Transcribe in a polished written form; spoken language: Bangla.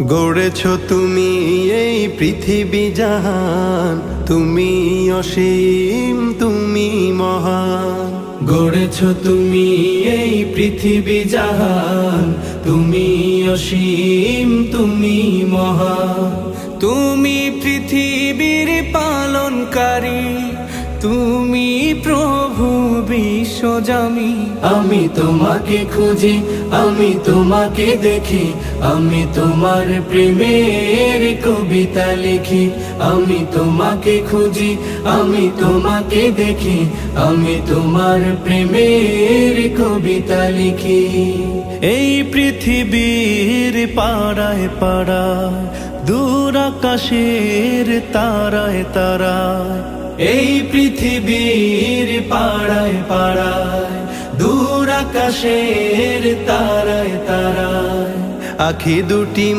গড়েছো তুমি এই পৃথিবী জাহান, তুমি অসীম তুমি মহান। গড়েছো তুমি এই পৃথিবী জাহান, তুমি অসীম তুমি মহান। তুমি পৃথিবীর পালনকারী, তুমি প্রভু বিশ্বজামি। আমি তোমাকে খুঁজি, আমি তোমাকে দেখি, আমি তোমার প্রেমের কবিতা লিখি। আমি তোমাকে খুঁজি, আমি তোমাকে দেখি, আমি তোমার প্রেমের কবিতা লিখি। এই পৃথিবীর পাড়ায় পাড়ায়, দূর আকাশের তারায় তারায়। এই পৃথিবীর পাড়ায় পাড়ায়, দূর আকাশের তারায় তারায়। আখি দুটি